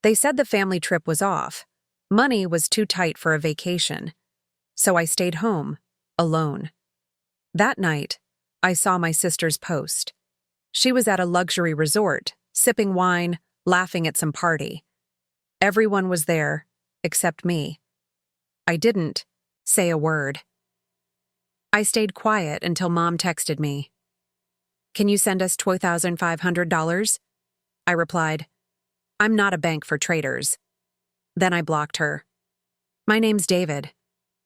They said the family trip was off. Money was too tight for a vacation. So I stayed home, alone. That night, I saw my sister's post. She was at a luxury resort, sipping wine, laughing at some party. Everyone was there, except me. I didn't say a word. I stayed quiet until Mom texted me. "Can you send us $2,500? I replied, "I'm not a bank for traders." Then I blocked her. My name's David.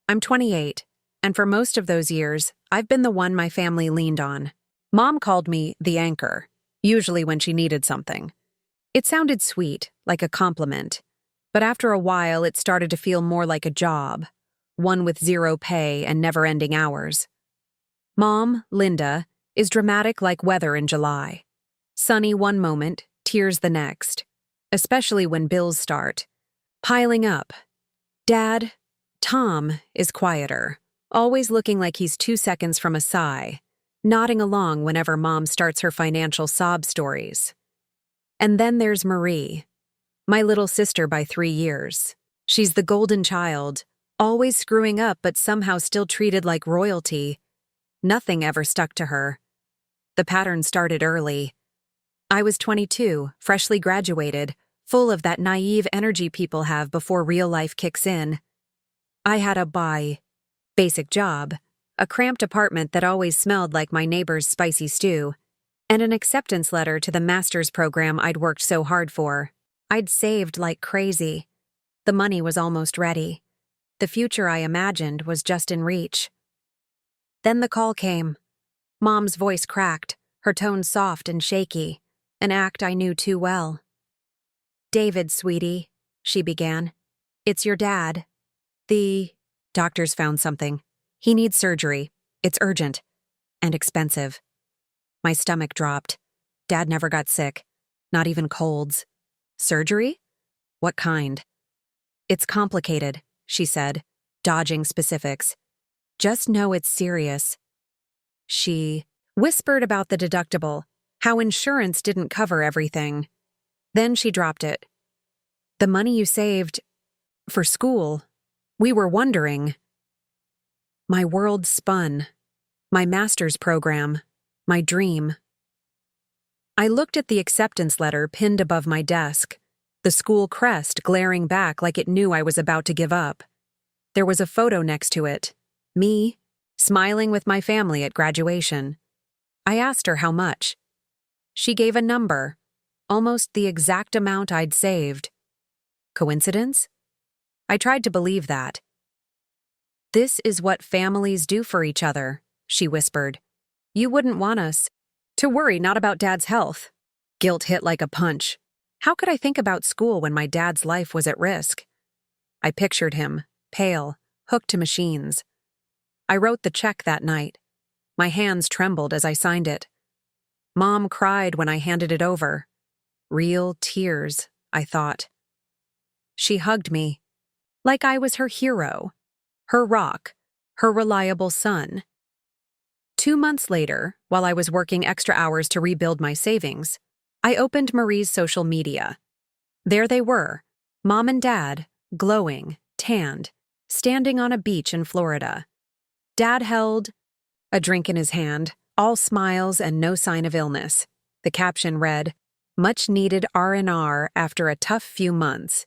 I'm 28, and for most of those years, I've been the one my family leaned on. Mom called me the anchor, usually when she needed something. It sounded sweet, like a compliment, but after a while it started to feel more like a job, one with zero pay and never-ending hours. Mom, Linda, is dramatic like weather in July. Sunny one moment, tears the next, especially when bills start piling up. Dad, Tom, is quieter, always looking like he's 2 seconds from a sigh, nodding along whenever Mom starts her financial sob stories. And then there's Marie, my little sister by 3 years. She's the golden child, always screwing up but somehow still treated like royalty. Nothing ever stuck to her. The pattern started early. I was 22, freshly graduated, full of that naive energy people have before real life kicks in. I had a basic job, a cramped apartment that always smelled like my neighbor's spicy stew, and an acceptance letter to the master's program I'd worked so hard for. I'd saved like crazy. The money was almost ready. The future I imagined was just in reach. Then the call came. Mom's voice cracked, her tone soft and shaky, an act I knew too well. "David, sweetie," she began. "It's your dad. The doctors found something. He needs surgery. It's urgent. And expensive." My stomach dropped. Dad never got sick. Not even colds. Surgery? What kind? "It's complicated," she said, dodging specifics. "Just know it's serious." She whispered about the deductible, how insurance didn't cover everything. Then she dropped it. "The money you saved for school, we were wondering." My world spun. My master's program. My dream. I looked at the acceptance letter pinned above my desk, the school crest glaring back like it knew I was about to give up. There was a photo next to it. Me, smiling with my family at graduation. I asked her how much. She gave a number, almost the exact amount I'd saved. Coincidence? I tried to believe that. "This is what families do for each other," she whispered. "You wouldn't want us to worry not about Dad's health." Guilt hit like a punch. How could I think about school when my dad's life was at risk? I pictured him, pale, hooked to machines. I wrote the check that night. My hands trembled as I signed it. Mom cried when I handed it over. Real tears, I thought. She hugged me, like I was her hero, her rock, her reliable son. 2 months later, while I was working extra hours to rebuild my savings, I opened Marie's social media. There they were, Mom and Dad, glowing, tanned, standing on a beach in Florida. Dad held a drink in his hand, all smiles and no sign of illness. The caption read, "Much needed R&R after a tough few months."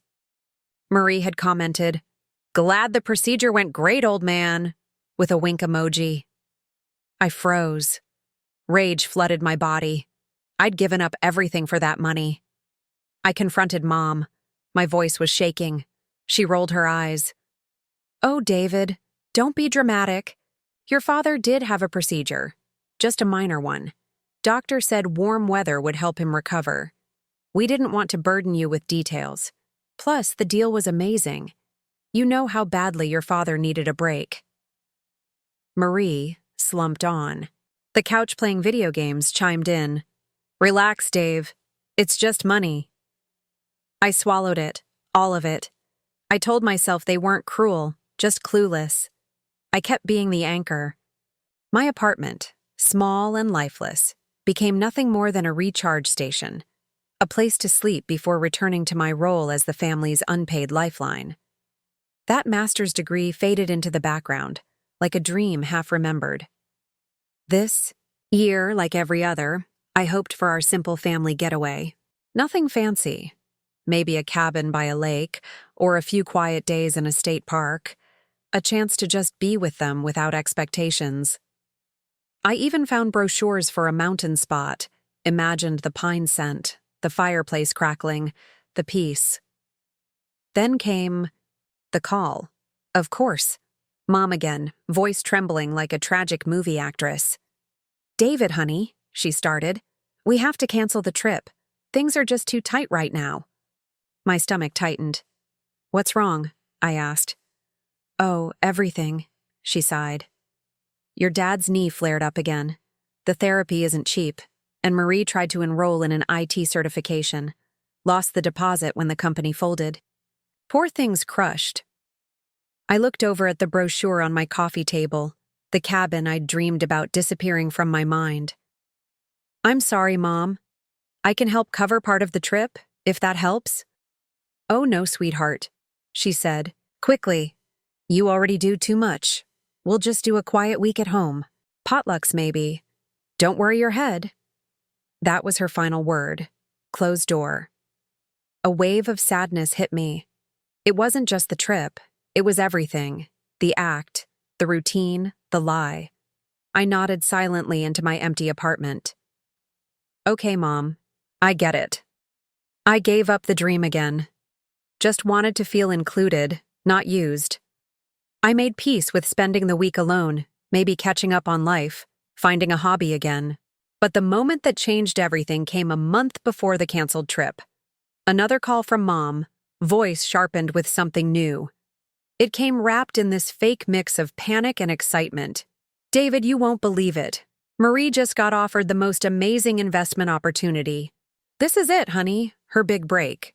Marie had commented, "Glad the procedure went great, old man," with a wink emoji. I froze. Rage flooded my body. I'd given up everything for that money. I confronted Mom. My voice was shaking. She rolled her eyes. "Oh, David, don't be dramatic. Your father did have a procedure, just a minor one. Doctor said warm weather would help him recover. We didn't want to burden you with details. Plus, the deal was amazing. You know how badly your father needed a break." Marie slumped on. The couch playing video games chimed in. "Relax, Dave. It's just money." I swallowed it, all of it. I told myself they weren't cruel, just clueless. I kept being the anchor. My apartment, small and lifeless, became nothing more than a recharge station. a place to sleep before returning to my role as the family's unpaid lifeline. That master's degree faded into the background, like a dream half remembered. This year, like every other, I hoped for our simple family getaway. Nothing fancy. Maybe a cabin by a lake, or a few quiet days in a state park. A chance to just be with them without expectations. I even found brochures for a mountain spot, imagined the pine scent, the fireplace crackling, the peace. Then came the call. Of course. Mom again, voice trembling like a tragic movie actress. "David, honey," she started. "We have to cancel the trip. Things are just too tight right now." My stomach tightened. "What's wrong?" I asked. "Oh, everything," she sighed. "Your dad's knee flared up again. The therapy isn't cheap, and Marie tried to enroll in an IT certification. Lost the deposit when the company folded. Poor thing's crushed." I looked over at the brochure on my coffee table, the cabin I'd dreamed about disappearing from my mind. "I'm sorry, Mom. I can help cover part of the trip, if that helps." "Oh no, sweetheart," she said, quickly. "You already do too much. We'll just do a quiet week at home. Potlucks, maybe. Don't worry your head." That was her final word. Closed door. A wave of sadness hit me. It wasn't just the trip. It was everything. The act, the routine, the lie. I nodded silently into my empty apartment. "Okay, Mom. I get it." I gave up the dream again. Just wanted to feel included, not used. I made peace with spending the week alone, maybe catching up on life, finding a hobby again. But the moment that changed everything came a month before the canceled trip. Another call from Mom, voice sharpened with something new. It came wrapped in this fake mix of panic and excitement. "David, you won't believe it. Marie just got offered the most amazing investment opportunity. This is it, honey, her big break.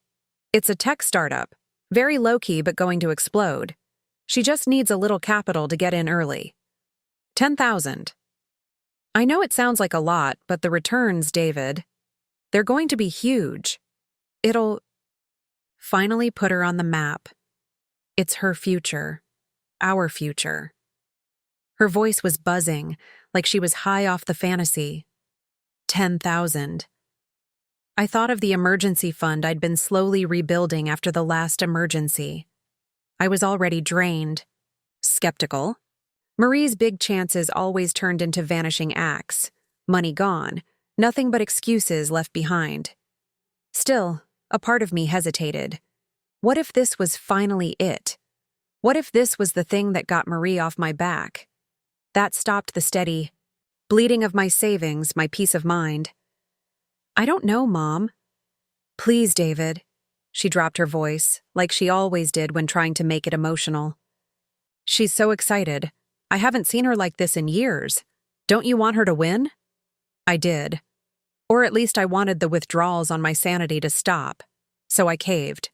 It's a tech startup, very low-key but going to explode. She just needs a little capital to get in early. 10,000. I know it sounds like a lot, but the returns, David, they're going to be huge. It'll finally put her on the map. It's her future, our future." Her voice was buzzing, like she was high off the fantasy. 10,000. I thought of the emergency fund I'd been slowly rebuilding after the last emergency. I was already drained, skeptical. Marie's big chances always turned into vanishing acts, money gone, nothing but excuses left behind. Still, a part of me hesitated. What if this was finally it? What if this was the thing that got Marie off my back? That stopped the steady bleeding of my savings, my peace of mind. "I don't know, Mom." "Please, David." She dropped her voice, like she always did when trying to make it emotional. "She's so excited. I haven't seen her like this in years. Don't you want her to win?" I did. Or at least I wanted the withdrawals on my sanity to stop. So I caved.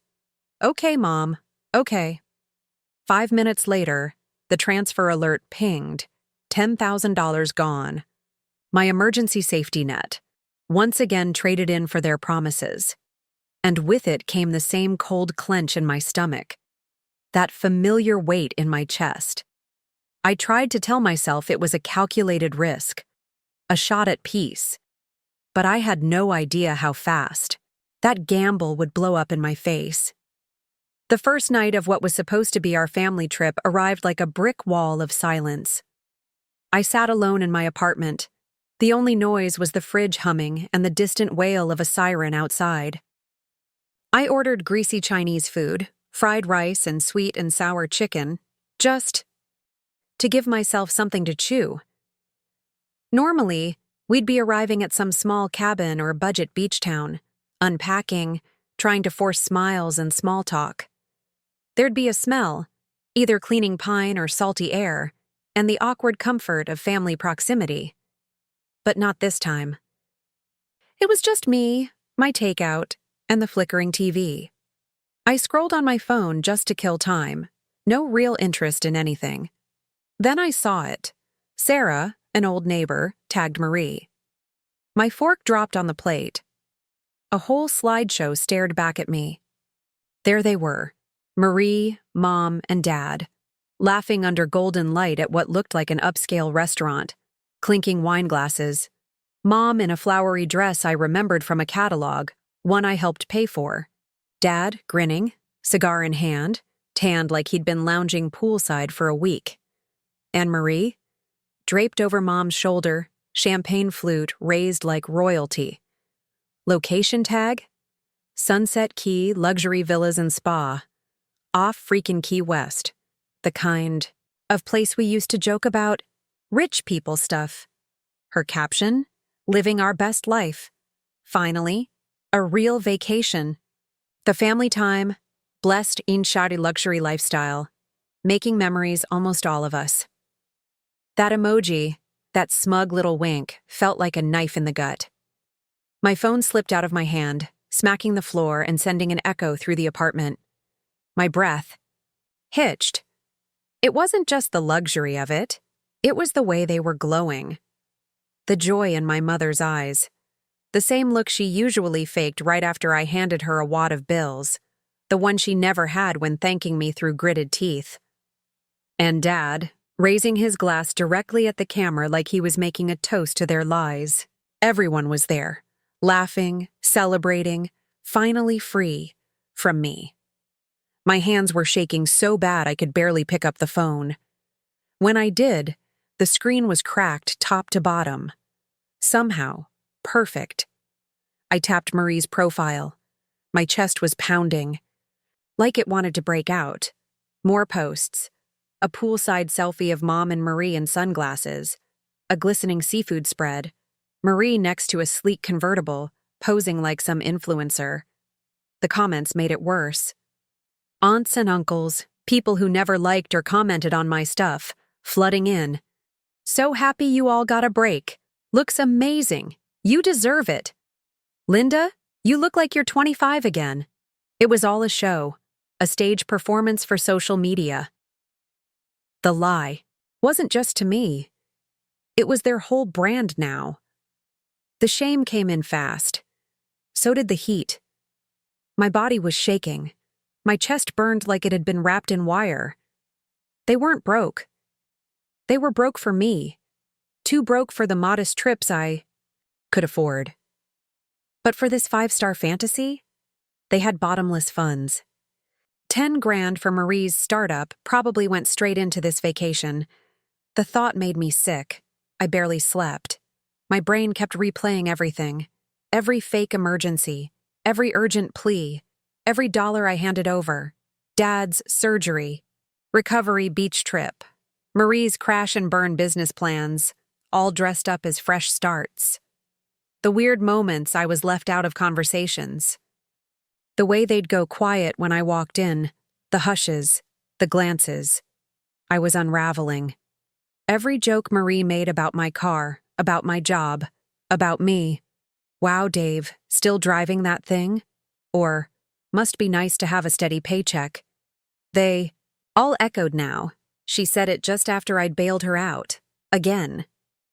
"Okay, Mom. Okay." 5 minutes later, the transfer alert pinged. $10,000 gone. My emergency safety net, once again traded in for their promises. And with it came the same cold clench in my stomach. That familiar weight in my chest. I tried to tell myself it was a calculated risk, a shot at peace. But I had no idea how fast that gamble would blow up in my face. The first night of what was supposed to be our family trip arrived like a brick wall of silence. I sat alone in my apartment. The only noise was the fridge humming and the distant wail of a siren outside. I ordered greasy Chinese food, fried rice and sweet and sour chicken, just to give myself something to chew. Normally, we'd be arriving at some small cabin or budget beach town, unpacking, trying to force smiles and small talk. There'd be a smell, either cleaning pine or salty air, and the awkward comfort of family proximity. But not this time. It was just me, my takeout, and the flickering TV. I scrolled on my phone just to kill time, no real interest in anything. Then I saw it. Sarah, an old neighbor, tagged Marie. My fork dropped on the plate. A whole slideshow stared back at me. There they were, Marie, Mom, and Dad, laughing under golden light at what looked like an upscale restaurant, clinking wine glasses. Mom in a flowery dress I remembered from a catalog, one I helped pay for. Dad, grinning, cigar in hand, tanned like he'd been lounging poolside for a week. And Marie, draped over Mom's shoulder, champagne flute raised like royalty. Location tag? Sunset Key Luxury Villas and Spa. Off freaking Key West. The kind of place we used to joke about, rich people stuff. Her caption? Living our best life. Finally, a real vacation. The family time, blessed in shawty luxury lifestyle, making memories almost all of us. That emoji, that smug little wink, felt like a knife in the gut. My phone slipped out of my hand, smacking the floor and sending an echo through the apartment. My breath hitched. It wasn't just the luxury of it, it was the way they were glowing. The joy in my mother's eyes. The same look she usually faked right after I handed her a wad of bills, the one she never had when thanking me through gritted teeth. And Dad, raising his glass directly at the camera like he was making a toast to their lies. Everyone was there, laughing, celebrating, finally free from me. My hands were shaking so bad I could barely pick up the phone. When I did, the screen was cracked top to bottom. Somehow, perfect. I tapped Marie's profile. My chest was pounding, like it wanted to break out. More posts. A poolside selfie of Mom and Marie in sunglasses. A glistening seafood spread. Marie next to a sleek convertible, posing like some influencer. The comments made it worse. Aunts and uncles, people who never liked or commented on my stuff, flooding in. So happy you all got a break. Looks amazing. You deserve it. Linda, you look like you're 25 again. It was all a show, a stage performance for social media. The lie wasn't just to me. It was their whole brand now. The shame came in fast. So did the heat. My body was shaking. My chest burned like it had been wrapped in wire. They weren't broke. They were broke for me. Too broke for the modest trips I could afford. But for this 5-star fantasy, they had bottomless funds. 10 grand for Marie's startup probably went straight into this vacation. The thought made me sick. I barely slept. My brain kept replaying everything. Every fake emergency, every urgent plea, every dollar I handed over. Dad's surgery, recovery beach trip, Marie's crash and burn business plans, all dressed up as fresh starts. The weird moments I was left out of conversations. The way they'd go quiet when I walked in, the hushes, the glances. I was unraveling. Every joke Marie made about my car, about my job, about me. Wow, Dave, still driving that thing? Or, must be nice to have a steady paycheck. They all echoed now. She said it just after I'd bailed her out. Again.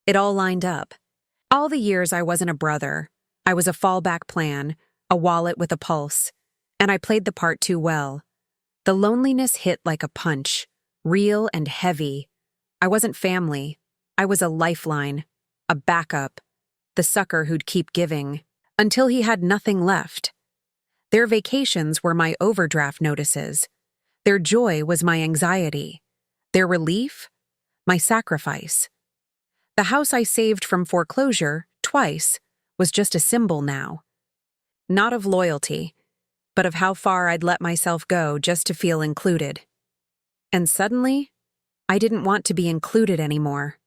It all lined up. All the years I wasn't a brother. I was a fallback plan, a wallet with a pulse. And I played the part too well. The loneliness hit like a punch, real and heavy. I wasn't family. I was a lifeline, a backup, the sucker who'd keep giving, until he had nothing left. Their vacations were my overdraft notices. Their joy was my anxiety. Their relief, my sacrifice. The house I saved from foreclosure, twice, was just a symbol now. Not of loyalty, but of how far I'd let myself go just to feel included. And suddenly, I didn't want to be included anymore.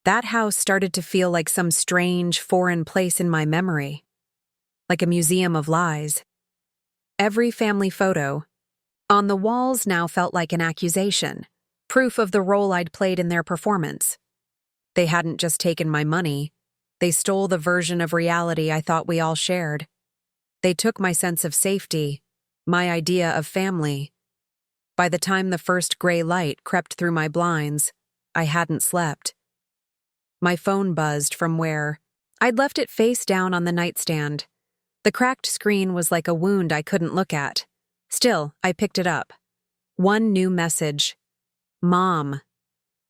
That house started to feel like some strange, foreign place in my memory. Like a museum of lies. Every family photo on the walls now felt like an accusation, proof of the role I'd played in their performance. They hadn't just taken my money, they stole the version of reality I thought we all shared. They took my sense of safety, my idea of family. By the time the first gray light crept through my blinds, I hadn't slept. My phone buzzed from where I'd left it face down on the nightstand. The cracked screen was like a wound I couldn't look at. Still, I picked it up. One new message. Mom.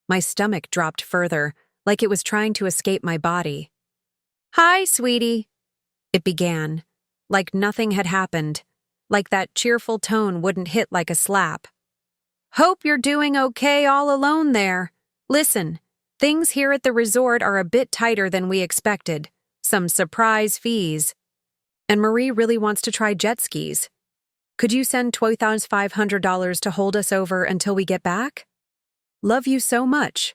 My stomach dropped further, like it was trying to escape my body. Hi, sweetie. It began, like nothing had happened, like that cheerful tone wouldn't hit like a slap. Hope you're doing okay all alone there. Listen, things here at the resort are a bit tighter than we expected. Some surprise fees. And Marie really wants to try jet skis. Could you send $2,500 to hold us over until we get back? Love you so much.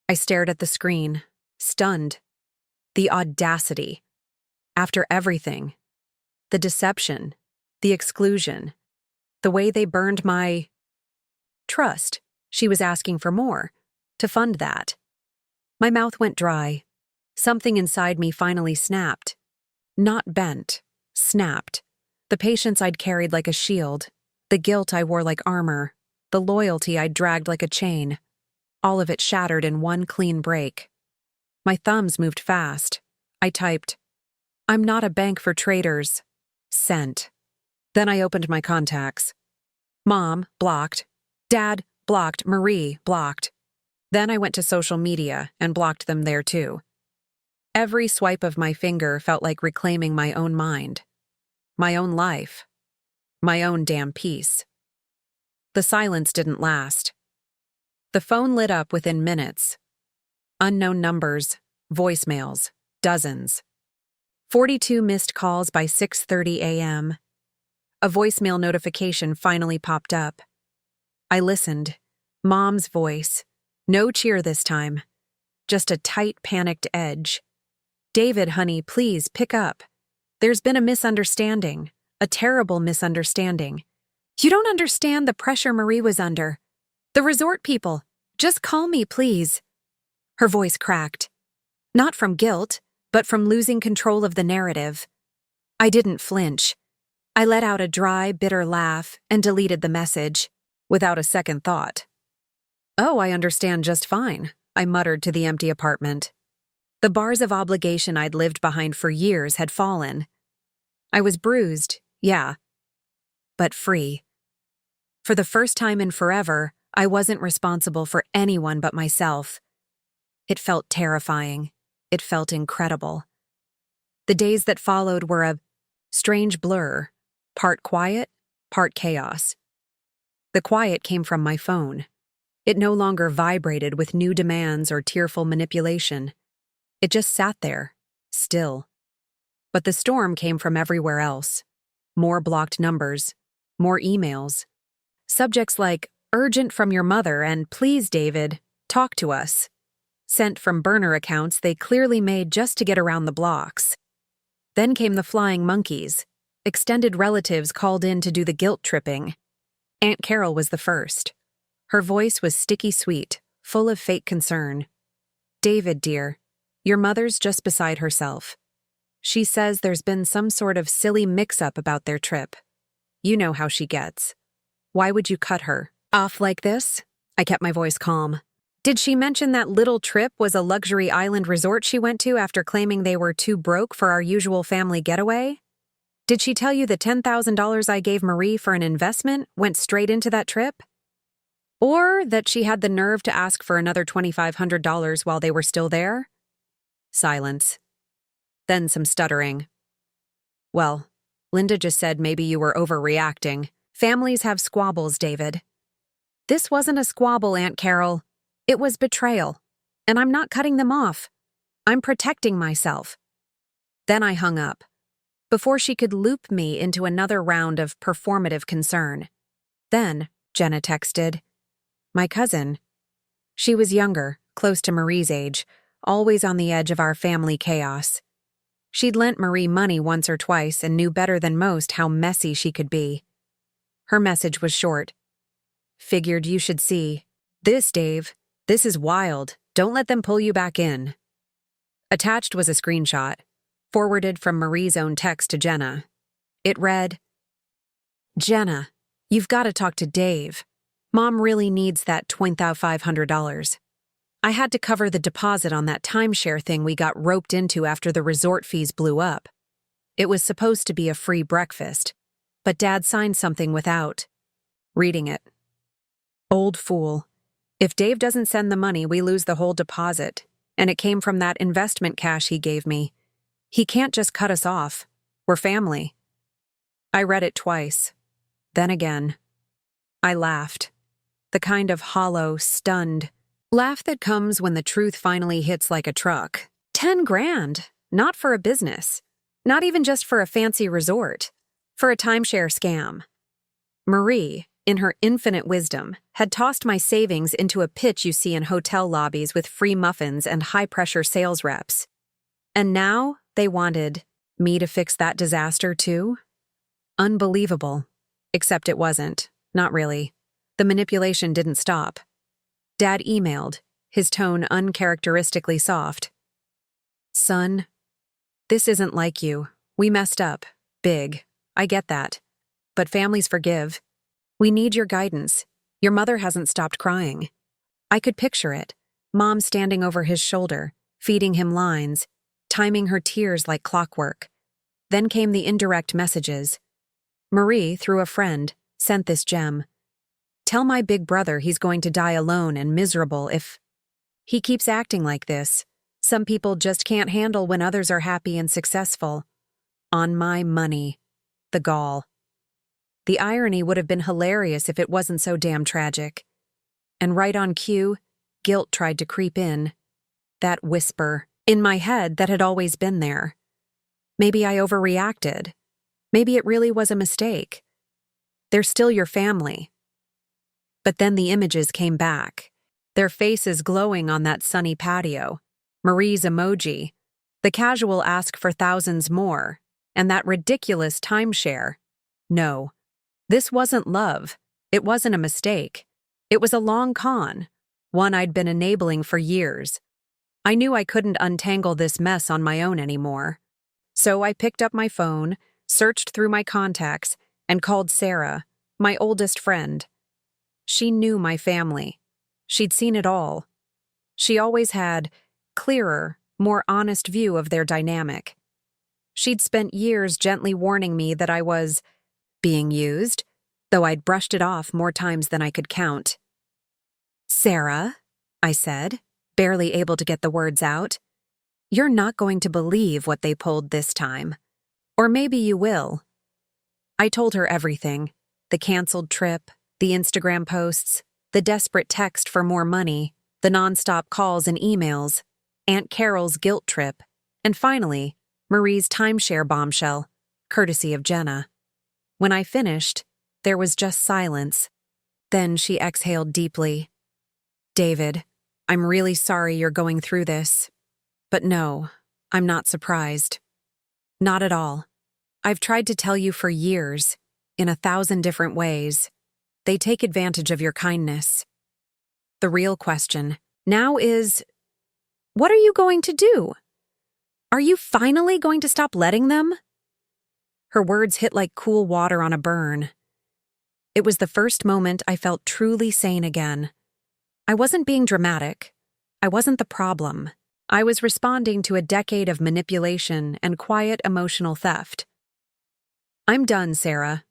I stared at the screen, stunned. The audacity. After everything. The deception. The exclusion. The way they burned my trust. She was asking for more. To fund that. My mouth went dry. Something inside me finally snapped. Not bent. Snapped. The patience I'd carried like a shield. The guilt I wore like armor. The loyalty I'd dragged like a chain. All of it shattered in one clean break. My thumbs moved fast. I typed, "I'm not a bank for traders." Sent. Then I opened my contacts. Mom, blocked. Dad, blocked. Marie, blocked. Then I went to social media and blocked them there too. Every swipe of my finger felt like reclaiming my own mind. My own life. My own damn peace. The silence didn't last. The phone lit up within minutes. Unknown numbers, voicemails, dozens. 42 missed calls by 6:30 a.m. A voicemail notification finally popped up. I listened. Mom's voice. No cheer this time. Just a tight, panicked edge. "David, honey, please pick up. There's been a misunderstanding. A terrible misunderstanding. You don't understand the pressure Marie was under. The resort people. Just call me, please." Her voice cracked. Not from guilt, but from losing control of the narrative. I didn't flinch. I let out a dry, bitter laugh and deleted the message, without a second thought. "Oh, I understand just fine," I muttered to the empty apartment. The bars of obligation I'd lived behind for years had fallen. I was bruised, yeah, but free. For the first time in forever, I wasn't responsible for anyone but myself. It felt terrifying. It felt incredible. The days that followed were a strange blur, part quiet, part chaos. The quiet came from my phone. It no longer vibrated with new demands or tearful manipulation. It just sat there, still. But the storm came from everywhere else. More blocked numbers, more emails. Subjects like, "Urgent from your mother" and "Please, David, talk to us." Sent from burner accounts they clearly made just to get around the blocks. Then came the flying monkeys. Extended relatives called in to do the guilt tripping. Aunt Carol was the first. Her voice was sticky sweet, full of fake concern. "David, dear, your mother's just beside herself. She says there's been some sort of silly mix-up about their trip. You know how she gets. Why would you cut her off like this?" I kept my voice calm. "Did she mention that little trip was a luxury island resort she went to after claiming they were too broke for our usual family getaway? Did she tell you the $10,000 I gave Marie for an investment went straight into that trip? Or that she had the nerve to ask for another $2,500 while they were still there?" Silence. Then some stuttering. "Well, Linda just said maybe you were overreacting. Families have squabbles, David." "This wasn't a squabble, Aunt Carol. It was betrayal. And I'm not cutting them off. I'm protecting myself." Then I hung up, before she could loop me into another round of performative concern. Then, Jenna texted, "My cousin." She was younger, close to Marie's age, always on the edge of our family chaos. She'd lent Marie money once or twice and knew better than most how messy she could be. Her message was short. "Figured you should see. This, Dave. This is wild. Don't let them pull you back in." Attached was a screenshot, forwarded from Marie's own text to Jenna. It read, "Jenna, you've got to talk to Dave. Mom really needs that $2,500. I had to cover the deposit on that timeshare thing we got roped into after the resort fees blew up. It was supposed to be a free breakfast, but Dad signed something without reading it. Old fool. If Dave doesn't send the money, we lose the whole deposit, and it came from that investment cash he gave me. He can't just cut us off. We're family. I read it twice. Then again. I laughed. The kind of hollow, stunned laugh that comes when the truth finally hits like a truck. 10 grand. Not for a business. Not even just for a fancy resort. For a timeshare scam. Marie, in her infinite wisdom, had tossed my savings into a pit you see in hotel lobbies with free muffins and high-pressure sales reps. And now they wanted me to fix that disaster too? Unbelievable. Except it wasn't. Not really. The manipulation didn't stop. Dad emailed, his tone uncharacteristically soft. Son, this isn't like you. We messed up. Big. I get that. But families forgive. We need your guidance. Your mother hasn't stopped crying. I could picture it. Mom standing over his shoulder, feeding him lines, timing her tears like clockwork. Then came the indirect messages. Marie, through a friend, sent this gem. Tell my big brother he's going to die alone and miserable if he keeps acting like this. Some people just can't handle when others are happy and successful. On my money. The gall. The irony would have been hilarious if it wasn't so damn tragic. And right on cue, guilt tried to creep in. That whisper in my head that had always been there. Maybe I overreacted. Maybe it really was a mistake. They're still your family. But then the images came back, their faces glowing on that sunny patio, Marie's emoji, the casual ask for thousands more, and that ridiculous timeshare. No, this wasn't love. It wasn't a mistake. It was a long con, one I'd been enabling for years. I knew I couldn't untangle this mess on my own anymore. So I picked up my phone, searched through my contacts, and called Sarah, my oldest friend. She knew my family. She'd seen it all. She always had clearer, more honest view of their dynamic. She'd spent years gently warning me that I was being used, though I'd brushed it off more times than I could count. Sarah, I said, barely able to get the words out, you're not going to believe what they pulled this time. Or maybe you will. I told her everything, the canceled trip, the Instagram posts, the desperate text for more money, the nonstop calls and emails, Aunt Carol's guilt trip, and finally, Marie's timeshare bombshell, courtesy of Jenna. When I finished, there was just silence. Then she exhaled deeply. David, I'm really sorry you're going through this. But no, I'm not surprised. Not at all. I've tried to tell you for years, in 1,000 different ways. They take advantage of your kindness. The real question now is, what are you going to do? Are you finally going to stop letting them? Her words hit like cool water on a burn. It was the first moment I felt truly sane again. I wasn't being dramatic. I wasn't the problem. I was responding to a decade of manipulation and quiet emotional theft. I'm done, Sarah,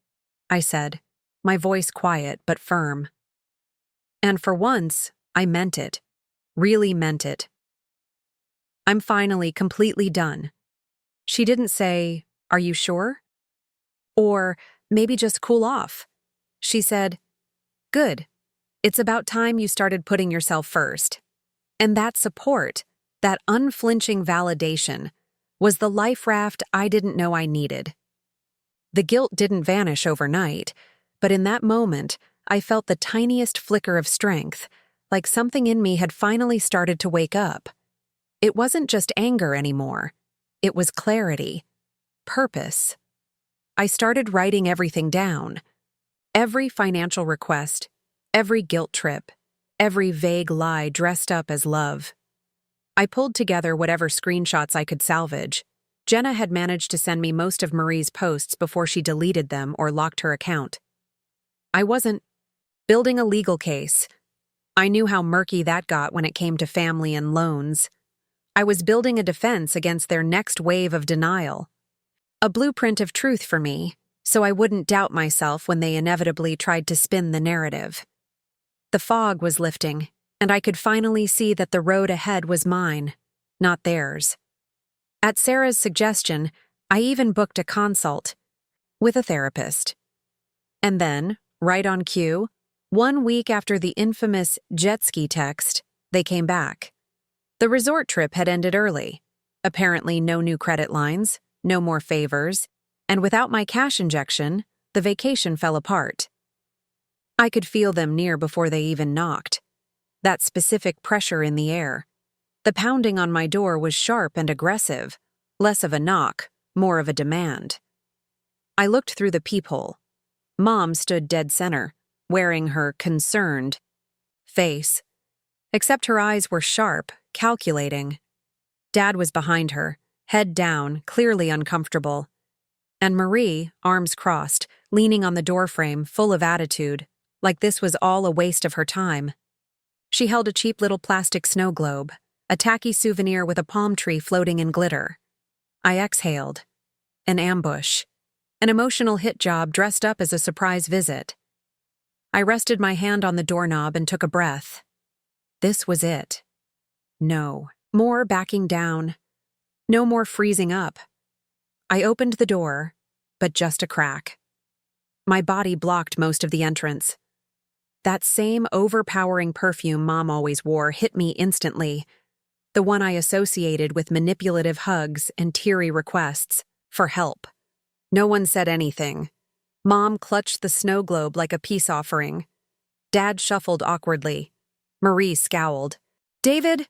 I said, my voice quiet but firm. And for once, I meant it. Really meant it. I'm finally completely done. She didn't say, are you sure? Or maybe just cool off. She said, good. It's about time you started putting yourself first. And that support, that unflinching validation, was the life raft I didn't know I needed. The guilt didn't vanish overnight, but in that moment, I felt the tiniest flicker of strength, like something in me had finally started to wake up. It wasn't just anger anymore. It was clarity, purpose. I started writing everything down. Every financial request, every guilt trip, every vague lie dressed up as love. I pulled together whatever screenshots I could salvage. Jenna had managed to send me most of Marie's posts before she deleted them or locked her account. I wasn't building a legal case. I knew how murky that got when it came to family and loans. I was building a defense against their next wave of denial. A blueprint of truth for me, so I wouldn't doubt myself when they inevitably tried to spin the narrative. The fog was lifting, and I could finally see that the road ahead was mine, not theirs. At Sarah's suggestion, I even booked a consult with a therapist. And then, right on cue, 1 week after the infamous jet ski text, they came back. The resort trip had ended early. Apparently no new credit lines, no more favors, and without my cash injection, the vacation fell apart. I could feel them near before they even knocked. That specific pressure in the air. The pounding on my door was sharp and aggressive, less of a knock, more of a demand. I looked through the peephole. Mom stood dead center, wearing her concerned face. Except her eyes were sharp, calculating. Dad was behind her, head down, clearly uncomfortable. And Marie, arms crossed, leaning on the doorframe, full of attitude, like this was all a waste of her time. She held a cheap little plastic snow globe, a tacky souvenir with a palm tree floating in glitter. I exhaled. An ambush. An emotional hit job dressed up as a surprise visit. I rested my hand on the doorknob and took a breath. This was it. No more backing down. No more freezing up. I opened the door, but just a crack. My body blocked most of the entrance. That same overpowering perfume Mom always wore hit me instantly, the one I associated with manipulative hugs and teary requests for help. No one said anything. Mom clutched the snow globe like a peace offering. Dad shuffled awkwardly. Marie scowled. "David,"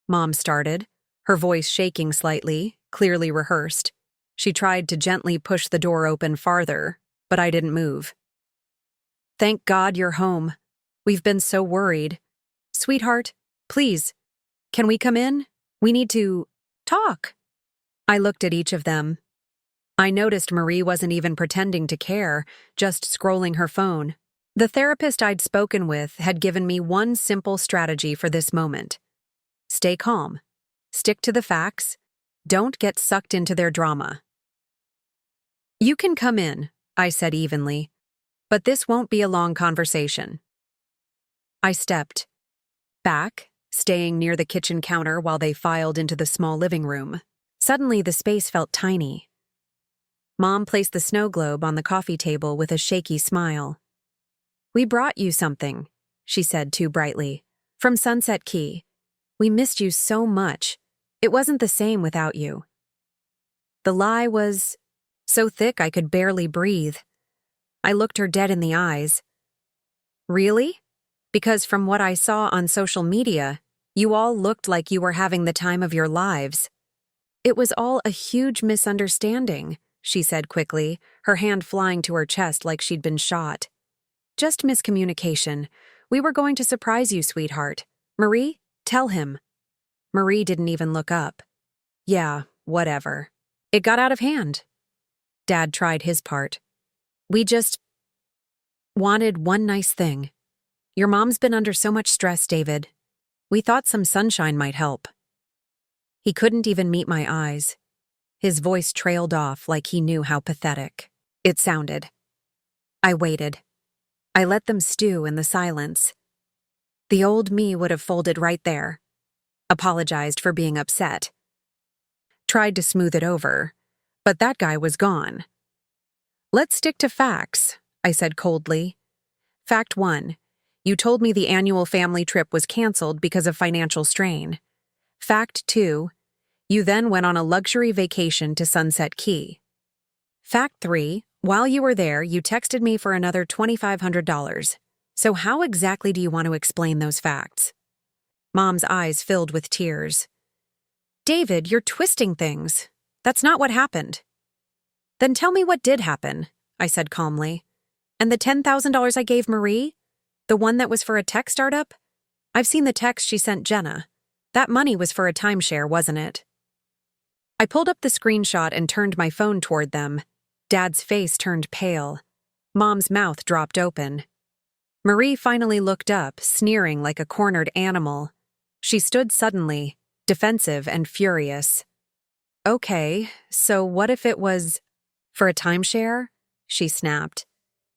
Mom started, her voice shaking slightly, clearly rehearsed. She tried to gently push the door open farther, but I didn't move. "Thank God you're home. We've been so worried. Sweetheart, please, can we come in? We need to talk." I looked at each of them. I noticed Marie wasn't even pretending to care, just scrolling her phone. The therapist I'd spoken with had given me one simple strategy for this moment. Stay calm. Stick to the facts. Don't get sucked into their drama. "You can come in," I said evenly, "but this won't be a long conversation." I stepped back, staying near the kitchen counter while they filed into the small living room. Suddenly, the space felt tiny. Mom placed the snow globe on the coffee table with a shaky smile. "We brought you something," she said too brightly. "From Sunset Key. We missed you so much. It wasn't the same without you." The lie was so thick I could barely breathe. I looked her dead in the eyes. "Really? Because from what I saw on social media, you all looked like you were having the time of your lives." "It was all a huge misunderstanding," she said quickly, her hand flying to her chest like she'd been shot. "Just miscommunication. We were going to surprise you, sweetheart. Marie, tell him." Marie didn't even look up. "Yeah, whatever. It got out of hand." Dad tried his part. "We just wanted one nice thing. Your mom's been under so much stress, David. We thought some sunshine might help." He couldn't even meet my eyes. His voice trailed off like he knew how pathetic it sounded. I waited. I let them stew in the silence. The old me would have folded right there. Apologized for being upset. Tried to smooth it over, but that guy was gone. "Let's stick to facts," I said coldly. "Fact 1. You told me the annual family trip was canceled because of financial strain. Fact 2. You then went on a luxury vacation to Sunset Key. Fact 3. While you were there, you texted me for another $2,500. So how exactly do you want to explain those facts?" Mom's eyes filled with tears. "David, you're twisting things. That's not what happened." "Then tell me what did happen," I said calmly. "And the $10,000 I gave Marie? The one that was for a tech startup? I've seen the text she sent Jenna. That money was for a timeshare, wasn't it?" I pulled up the screenshot and turned my phone toward them. Dad's face turned pale. Mom's mouth dropped open. Marie finally looked up, sneering like a cornered animal. She stood suddenly, defensive and furious. "Okay, so what if it was For a timeshare? She snapped.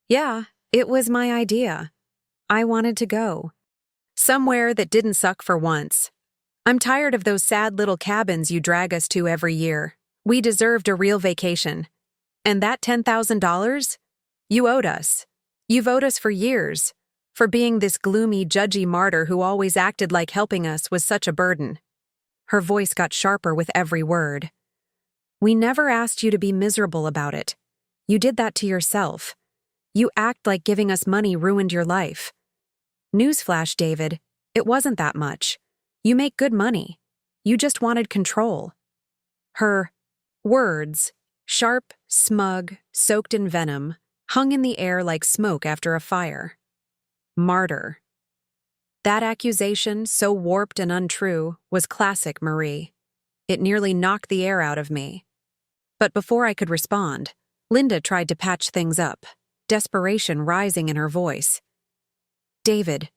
Yeah, it was my idea. I wanted to go. Somewhere that didn't suck for once. I'm tired of those sad little cabins you drag us to every year. We deserved a real vacation. And that $10,000? You owed us. You've owed us for years. For being this gloomy, judgy martyr who always acted like helping us was such a burden. Her voice got sharper with every word. We never asked you to be miserable about it. You did that to yourself. You act like giving us money ruined your life. Newsflash, David, it wasn't that much. You make good money. You just wanted control. Her words, sharp, smug, soaked in venom, hung in the air like smoke after a fire. Martyr. That accusation, so warped and untrue, was classic Marie. It nearly knocked the air out of me. But before I could respond, Linda tried to patch things up, desperation rising in her voice. David,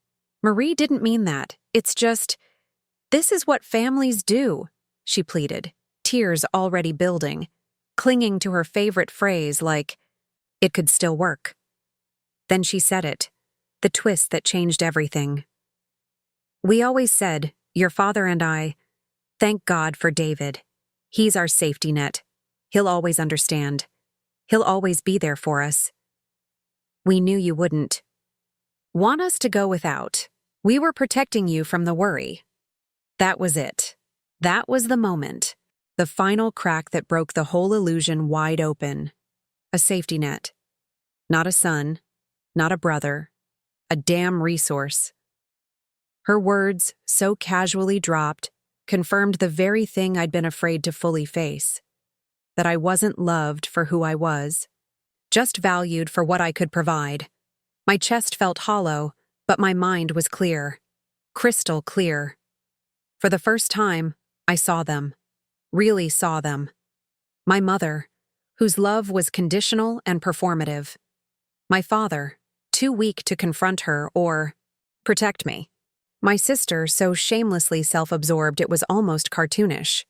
Marie didn't mean that. It's just, this is what families do, she pleaded, tears already building, clinging to her favorite phrase like, it could still work. Then she said it, the twist that changed everything. We always said, your father and I, thank God for David. He's our safety net. He'll always understand. He'll always be there for us. We knew you wouldn't want us to go without. We were protecting you from the worry. That was it. That was the moment. The final crack that broke the whole illusion wide open. A safety net. Not a son, not a brother, a damn resource. Her words, so casually dropped, confirmed the very thing I'd been afraid to fully face. That I wasn't loved for who I was, just valued for what I could provide. My chest felt hollow, but my mind was clear. Crystal clear. For the first time, I saw them. Really saw them. My mother, whose love was conditional and performative. My father, too weak to confront her or protect me. My sister, so shamelessly self-absorbed it was almost cartoonish.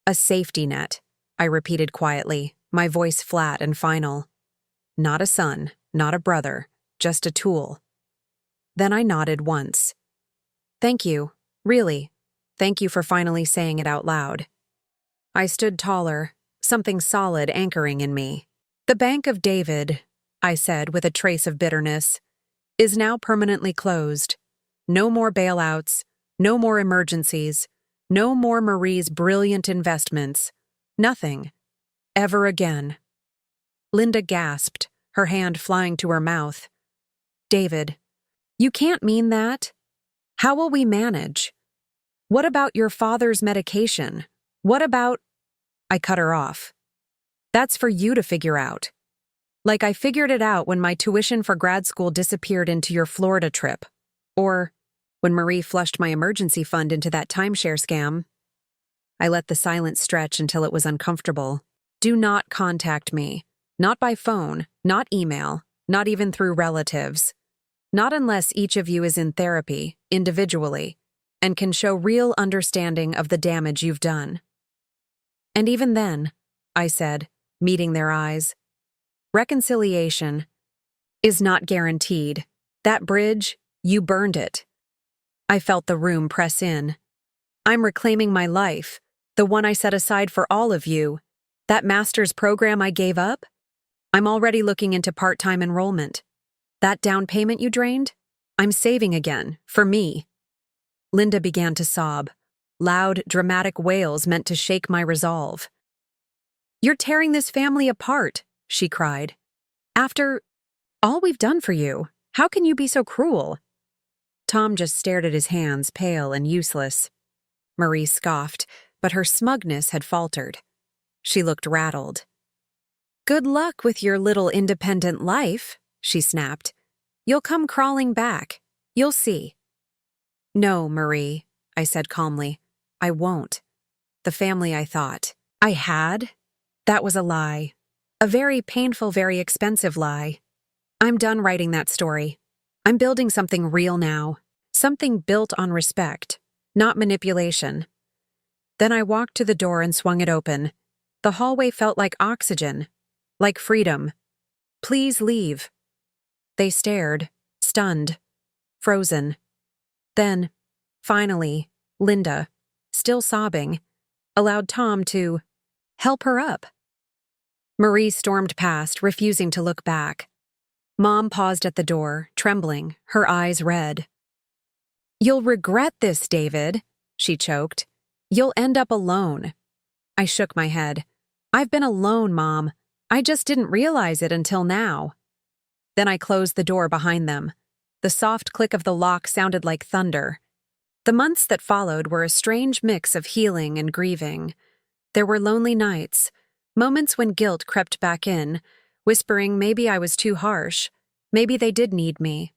A safety net, I repeated quietly, my voice flat and final. Not a son, not a brother, just a tool. Then I nodded once. Thank you, really. Thank you for finally saying it out loud. I stood taller, something solid anchoring in me. The Bank of David, I said with a trace of bitterness, is now permanently closed. No more bailouts, no more emergencies, no more Marie's brilliant investments. Nothing. Ever again. Linda gasped, her hand flying to her mouth. David, you can't mean that. How will we manage? What about your father's medication? What about… I cut her off. That's for you to figure out. Like I figured it out when my tuition for grad school disappeared into your Florida trip. Or when Marie flushed my emergency fund into that timeshare scam. I let the silence stretch until it was uncomfortable. Do not contact me. Not by phone, not email, not even through relatives. Not unless each of you is in therapy, individually, and can show real understanding of the damage you've done. And even then, I said, meeting their eyes, reconciliation is not guaranteed. That bridge, you burned it. I felt the room press in. I'm reclaiming my life, the one I set aside for all of you. That master's program I gave up? I'm already looking into part-time enrollment. That down payment you drained? I'm saving again, for me. Linda began to sob. Loud, dramatic wails meant to shake my resolve. You're tearing this family apart, she cried. After all we've done for you, how can you be so cruel? Tom just stared at his hands, pale and useless. Marie scoffed, but her smugness had faltered. She looked rattled. Good luck with your little independent life, she snapped. You'll come crawling back. You'll see. No, Marie, I said calmly. I won't. The family I thought I had? That was a lie. A very painful, very expensive lie. I'm done writing that story. I'm building something real now. Something built on respect, not manipulation. Then I walked to the door and swung it open. The hallway felt like oxygen, Like freedom. Please leave. They stared, stunned, frozen. Then, finally, Linda, still sobbing, allowed Tom to help her up. Marie stormed past, refusing to look back. Mom paused at the door, trembling, her eyes red. "You'll regret this, David," she choked. "You'll end up alone." I shook my head. "I've been alone, Mom. I just didn't realize it until now." Then I closed the door behind them. The soft click of the lock sounded like thunder. The months that followed were a strange mix of healing and grieving. There were lonely nights, moments when guilt crept back in, whispering maybe I was too harsh, maybe they did need me.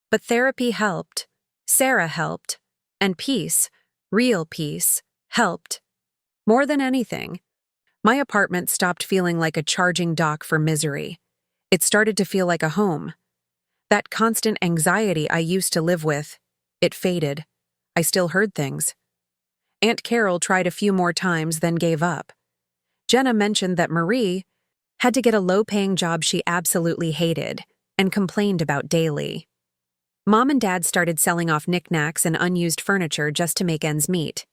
But therapy helped, Sarah helped, and peace, real peace, helped. More than anything, my apartment stopped feeling like a charging dock for misery. It started to feel like a home. That constant anxiety I used to live with, it faded. I still heard things. Aunt Carol tried a few more times, then gave up. Jenna mentioned that Marie had to get a low-paying job she absolutely hated and complained about daily. Mom and Dad started selling off knickknacks and unused furniture just to make ends meet.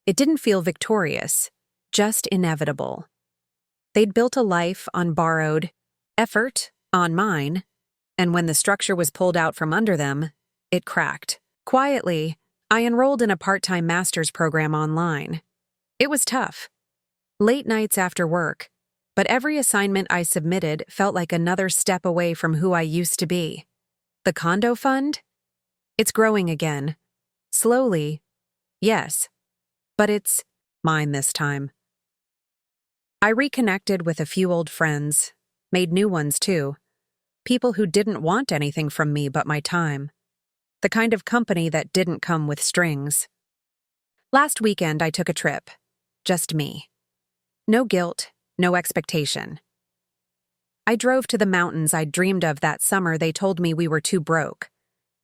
It didn't feel victorious, just inevitable. They'd built a life on borrowed effort, on mine, and when the structure was pulled out from under them, it cracked. Quietly, I enrolled in a part-time master's program online. It was tough. Late nights after work, but every assignment I submitted felt like another step away from who I used to be. The condo fund? It's growing again. Slowly, yes, but it's mine this time. I reconnected with a few old friends, made new ones too. People who didn't want anything from me but my time. The kind of company that didn't come with strings. Last weekend I took a trip. Just me. No guilt, no expectation. I drove to the mountains I'd dreamed of that summer they told me we were too broke.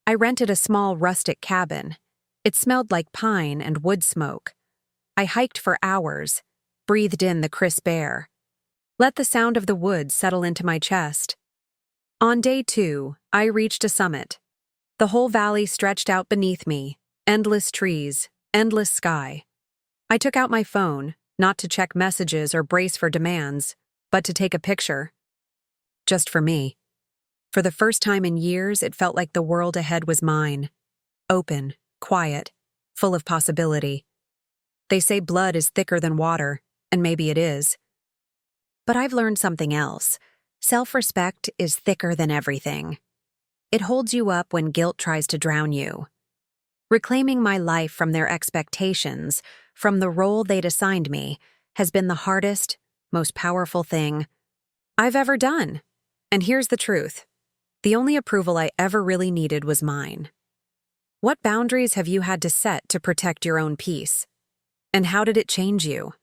I rented a small rustic cabin. It smelled like pine and wood smoke. I hiked for hours, breathed in the crisp air. Let the sound of the woods settle into my chest. On day 2, I reached a summit. The whole valley stretched out beneath me, endless trees, endless sky. I took out my phone, not to check messages or brace for demands, but to take a picture. Just for me. For the first time in years, it felt like the world ahead was mine. Open, quiet, full of possibility. They say blood is thicker than water, and maybe it is. But I've learned something else. Self-respect is thicker than everything. It holds you up when guilt tries to drown you. Reclaiming my life from their expectations, from the role they'd assigned me, has been the hardest, most powerful thing I've ever done. And here's the truth. The only approval I ever really needed was mine. What boundaries have you had to set to protect your own peace? And how did it change you?